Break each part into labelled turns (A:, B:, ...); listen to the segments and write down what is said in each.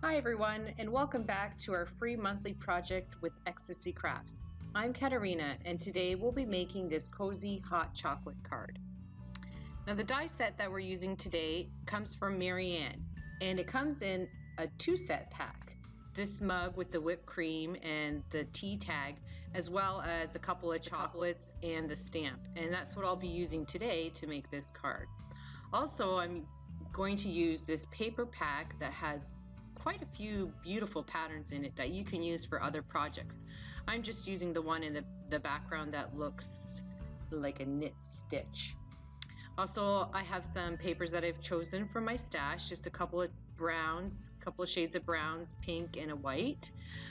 A: Hi everyone, and welcome back to our free monthly project with Ecstasy Crafts. I'm Katarina, and today we'll be making this cozy hot chocolate card. Now the die set that we're using today comes from Marianne, and it comes in a 2-set pack. This mug with the whipped cream and the tea tag, as well as a couple of chocolates and the stamp. And that's what I'll be using today to make this card. Also, I'm going to use this paper pack that has quite a few beautiful patterns in it that you can use for other projects. I'm just using the one in the background that looks like a knit stitch. Also, I have some papers that I've chosen from my stash, just a couple of browns, a couple of shades of browns, pink and a white,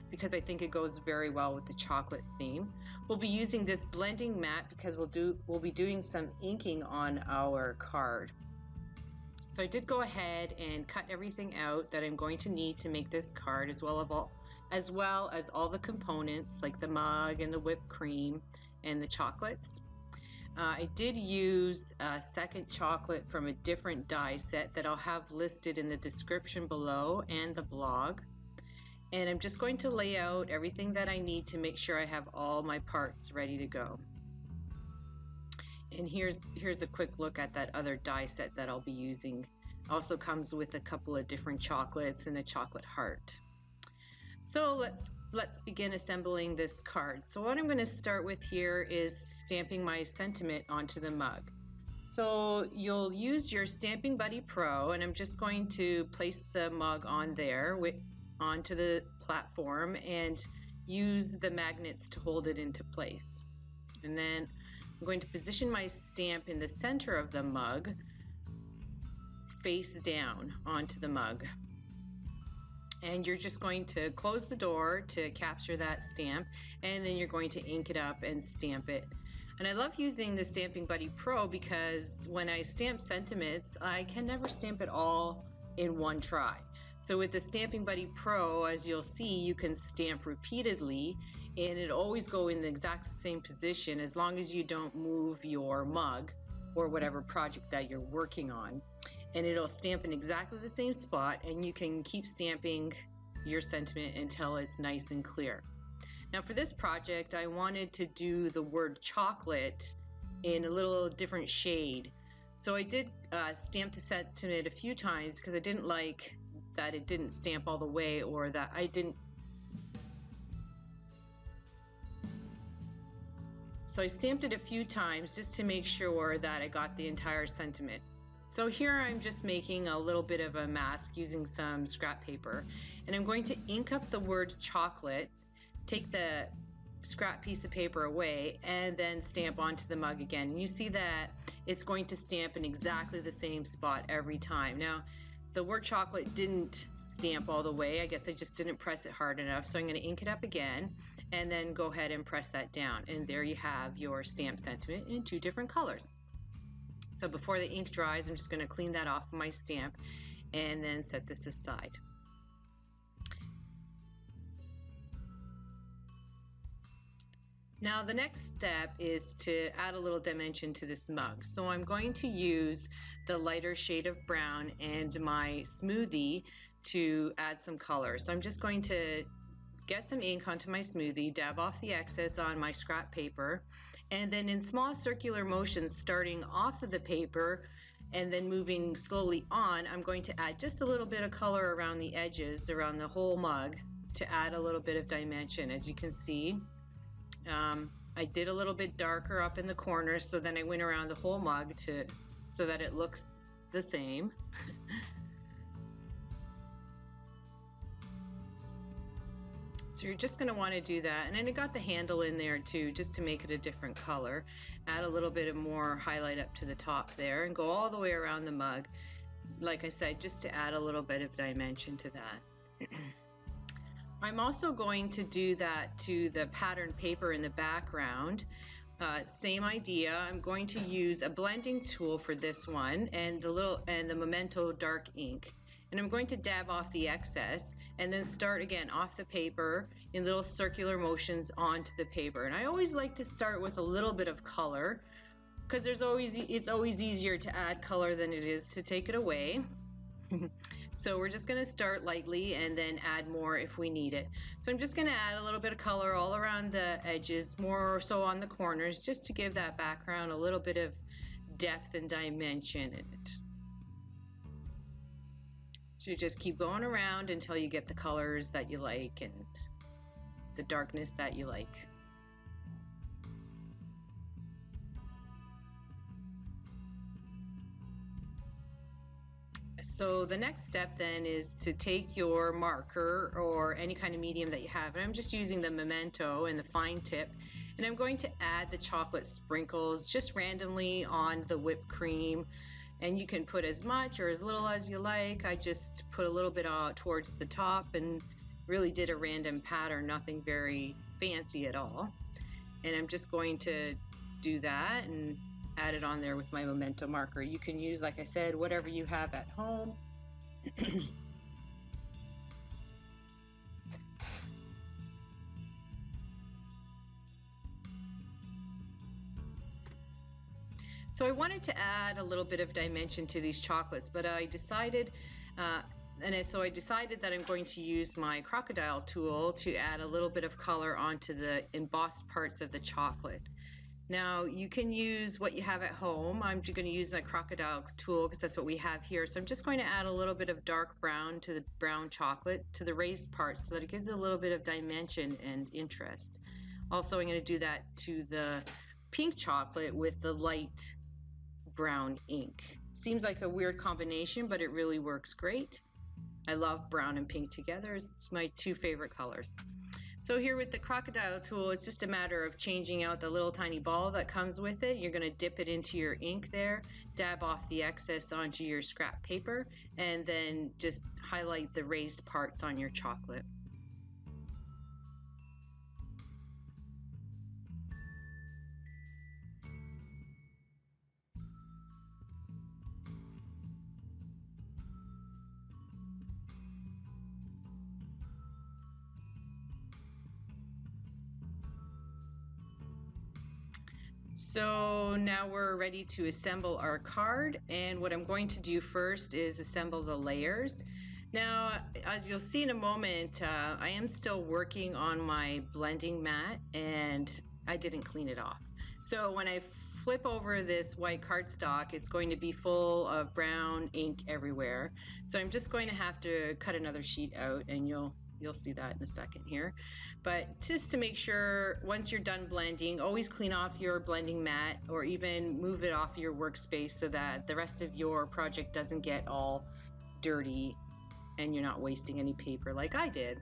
A: because I think it goes very well with the chocolate theme. We'll be using this blending mat because we'll be doing some inking on our card. So I did go ahead and cut everything out that I'm going to need to make this card, as well as all the components like the mug and the whipped cream and the chocolates. I did use a second chocolate from a different die set that I'll have listed in the description below and the blog. And I'm just going to lay out everything that I need to make sure I have all my parts ready to go. And here's a quick look at that other die set that I'll be using. Also comes with a couple of different chocolates and a chocolate heart. So let's begin assembling this card. So what I'm going to start with here is stamping my sentiment onto the mug. So you'll use your Stamping Buddy Pro, and I'm just going to place the mug on there onto the platform and use the magnets to hold it into place. And then I'm going to position my stamp in the center of the mug, face down onto the mug. And you're just going to close the door to capture that stamp, and then you're going to ink it up and stamp it. And I love using the Stamping Buddy Pro because when I stamp sentiments, I can never stamp it all in one try. So with the Stamping Buddy Pro, as you'll see, you can stamp repeatedly and it'll always go in the exact same position as long as you don't move your mug or whatever project that you're working on. And it'll stamp in exactly the same spot, and you can keep stamping your sentiment until it's nice and clear. Now for this project, I wanted to do the word chocolate in a little different shade. So I did stamp the sentiment a few times because I didn't like that it didn't stamp all the way, or that I didn't. So I stamped it a few times just to make sure that I got the entire sentiment. So here I'm just making a little bit of a mask using some scrap paper, and I'm going to ink up the word chocolate, take the scrap piece of paper away, and then stamp onto the mug again. And you see that it's going to stamp in exactly the same spot every time. Now the word chocolate didn't stamp all the way. I guess I just didn't press it hard enough. So I'm going to ink it up again and then go ahead and press that down. And there you have your stamp sentiment in 2 different colors. So before the ink dries, I'm just going to clean that off of my stamp and then set this aside. Now the next step is to add a little dimension to this mug. So I'm going to use the lighter shade of brown and my Smoothie to add some color. So I'm just going to get some ink onto my Smoothie, dab off the excess on my scrap paper, and then in small circular motions starting off of the paper and then moving slowly on, I'm going to add just a little bit of color around the edges, around the whole mug, to add a little bit of dimension. As you can see, I did a little bit darker up in the corners, so then I went around the whole mug so that it looks the same. So you're just going to want to do that. And then I got the handle in there too, just to make it a different color. Add a little bit of more highlight up to the top there and go all the way around the mug. Like I said, just to add a little bit of dimension to that. I'm also going to do that to the pattern paper in the background. Same idea. I'm going to use a blending tool for this one and the Memento dark ink. And I'm going to dab off the excess and then start again off the paper in little circular motions onto the paper. And I always like to start with a little bit of color because it's always easier to add color than it is to take it away. So we're just gonna start lightly and then add more if we need it. So I'm just gonna add a little bit of color all around the edges, more so on the corners, just to give that background a little bit of depth and dimension in it. So you just keep going around until you get the colors that you like and the darkness that you like. So the next step then is to take your marker or any kind of medium that you have, and I'm just using the Memento and the fine tip, and I'm going to add the chocolate sprinkles just randomly on the whipped cream, and you can put as much or as little as you like. I just put a little bit towards the top and really did a random pattern, nothing very fancy at all. And I'm just going to do that and add it on there with my Memento marker. You can use, like I said, whatever you have at home. So I wanted to add a little bit of dimension to these chocolates, but I decided so I decided that I'm going to use my crocodile tool to add a little bit of color onto the embossed parts of the chocolate. Now you can use what you have at home. I'm just going to use my crocodile tool because that's what we have here. So I'm just going to add a little bit of dark brown to the brown chocolate, to the raised parts, so that it gives it a little bit of dimension and interest. Also, I'm going to do that to the pink chocolate with the light brown ink. Seems like a weird combination, but it really works great. I love brown and pink together. It's my two favorite colors. So here with the crocodile tool, it's just a matter of changing out the little tiny ball that comes with it. You're going to dip it into your ink there, dab off the excess onto your scrap paper, and then just highlight the raised parts on your chocolate. So now we're ready to assemble our card, and what I'm going to do first is assemble the layers. Now, as you'll see in a moment, I am still working on my blending mat and I didn't clean it off. So when I flip over this white cardstock, it's going to be full of brown ink everywhere. So I'm just going to have to cut another sheet out, and you'll see that in a second here. But just to make sure, once you're done blending, always clean off your blending mat or even move it off your workspace so that the rest of your project doesn't get all dirty and you're not wasting any paper like I did.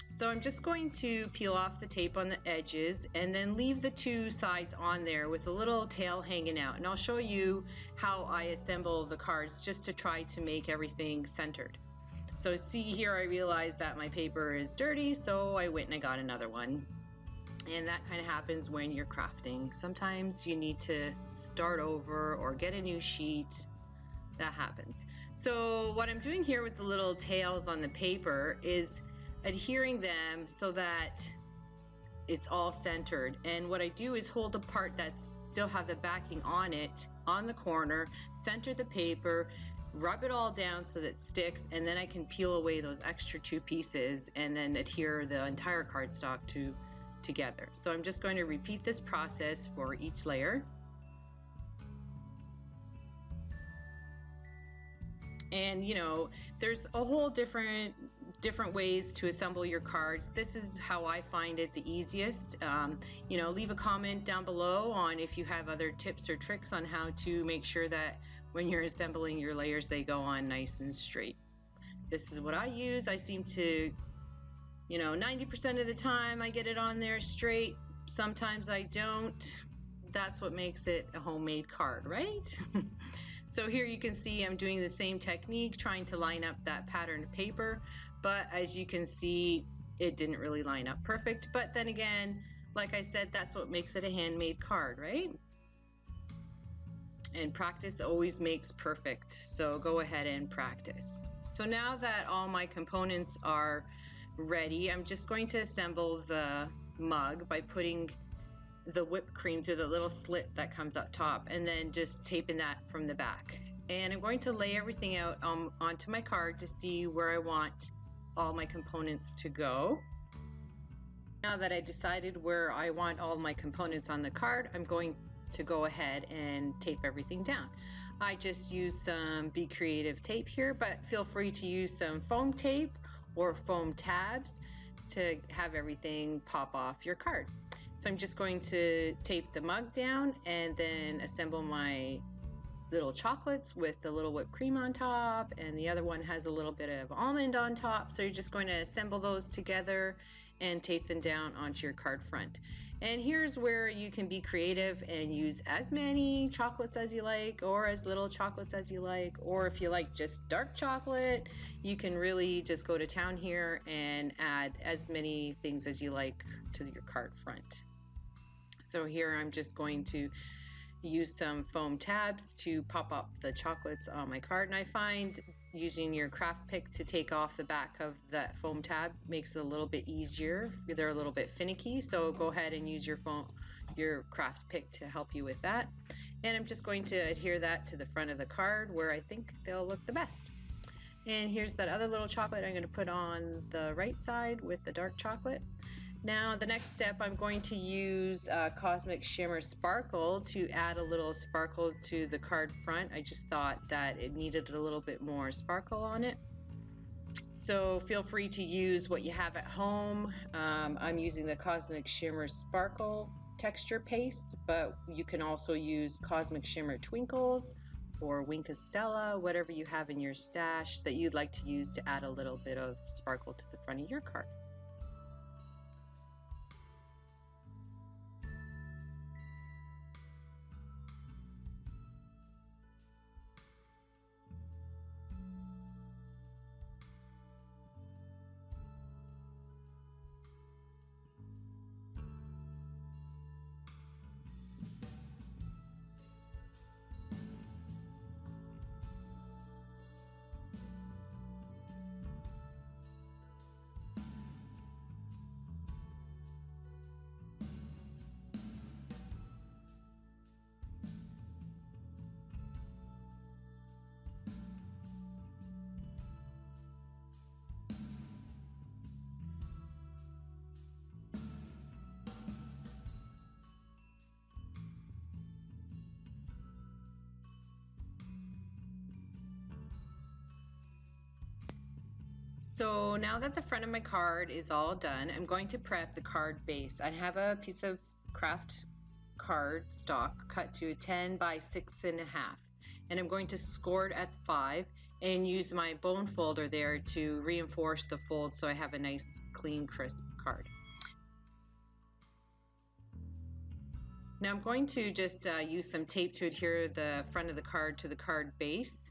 A: So I'm just going to peel off the tape on the edges and then leave the two sides on there with a little tail hanging out. And I'll show you how I assemble the cards just to try to make everything centered. So see here, I realized that my paper is dirty, so I went and I got another one. And that kind of happens when you're crafting. Sometimes you need to start over or get a new sheet. That happens. So what I'm doing here with the little tails on the paper is adhering them so that it's all centered. And what I do is hold a part that still have the backing on it on the corner, center the paper, rub it all down so that it sticks, and then I can peel away those extra two pieces and then adhere the entire cardstock together. So I'm just going to repeat this process for each layer. And you know, there's a whole different ways to assemble your cards. This is how I find it the easiest. You know, leave a comment down below on if you have other tips or tricks on how to make sure that when you're assembling your layers, they go on nice and straight. This is what I use. I seem to, you know, 90% of the time I get it on there straight. Sometimes I don't. That's what makes it a homemade card, right? So here you can see I'm doing the same technique, trying to line up that patterned paper, but as you can see, it didn't really line up perfect. But then again, like I said, that's what makes it a handmade card, right? And practice always makes perfect, so go ahead and practice. So now that all my components are ready, I'm just going to assemble the mug by putting the whipped cream through the little slit that comes up top and then just taping that from the back. And I'm going to lay everything out onto my card to see where I want all my components to go. Now that I decided where I want all my components on the card, I'm going to go ahead and tape everything down. I just use some Be Creative tape here, but feel free to use some foam tape or foam tabs to have everything pop off your card. So I'm just going to tape the mug down and then assemble my little chocolates with the little whipped cream on top, and the other one has a little bit of almond on top. So you're just going to assemble those together and tape them down onto your card front. And here's where you can be creative and use as many chocolates as you like, or as little chocolates as you like, or if you like just dark chocolate, you can really just go to town here and add as many things as you like to your card front. So here I'm just going to use some foam tabs to pop up the chocolates on my card, and I find using your craft pick to take off the back of that foam tab makes it a little bit easier. They're a little bit finicky, so go ahead and use your craft pick to help you with that. And I'm just going to adhere that to the front of the card where I think they'll look the best. And here's that other little chocolate I'm going to put on the right side with the dark chocolate. Now the next step, I'm going to use Cosmic Shimmer Sparkle to add a little sparkle to the card front. I just thought that it needed a little bit more sparkle on it. So feel free to use what you have at home. I'm using the Cosmic Shimmer Sparkle texture paste, but you can also use Cosmic Shimmer Twinkles or Wink of Stella, whatever you have in your stash that you'd like to use to add a little bit of sparkle to the front of your card. So now that the front of my card is all done, I'm going to prep the card base. I have a piece of craft card stock cut to 10 by 6.5, and I'm going to score it at 5 and use my bone folder there to reinforce the fold so I have a nice clean crisp card. Now I'm going to just use some tape to adhere the front of the card to the card base.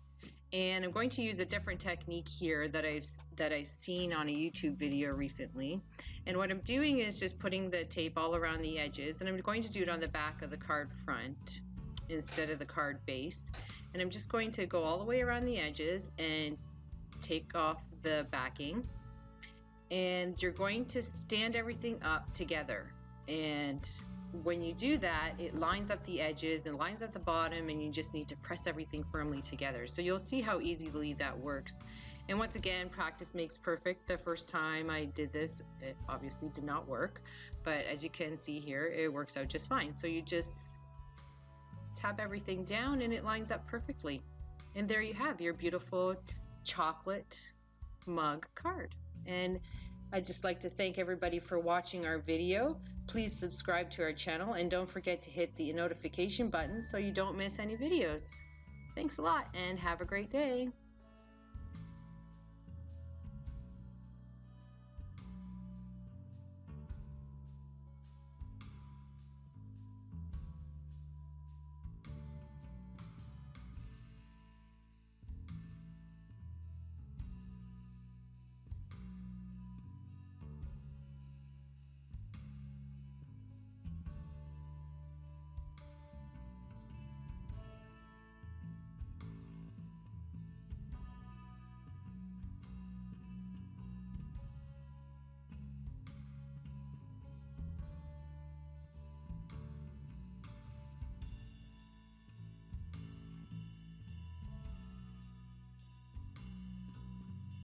A: And I'm going to use a different technique here that I've seen on a YouTube video recently. And what I'm doing is just putting the tape all around the edges, and I'm going to do it on the back of the card front instead of the card base. And I'm just going to go all the way around the edges and take off the backing. And you're going to stand everything up together. And when you do that, it lines up the edges and lines up the bottom, and you just need to press everything firmly together. So you'll see how easily that works. And once again, practice makes perfect. The first time I did this, it obviously did not work, but as you can see here, it works out just fine. So you just tap everything down and it lines up perfectly. And there you have your beautiful chocolate mug card. And I'd just like to thank everybody for watching our video. Please subscribe to our channel and don't forget to hit the notification button so you don't miss any videos. Thanks a lot and have a great day.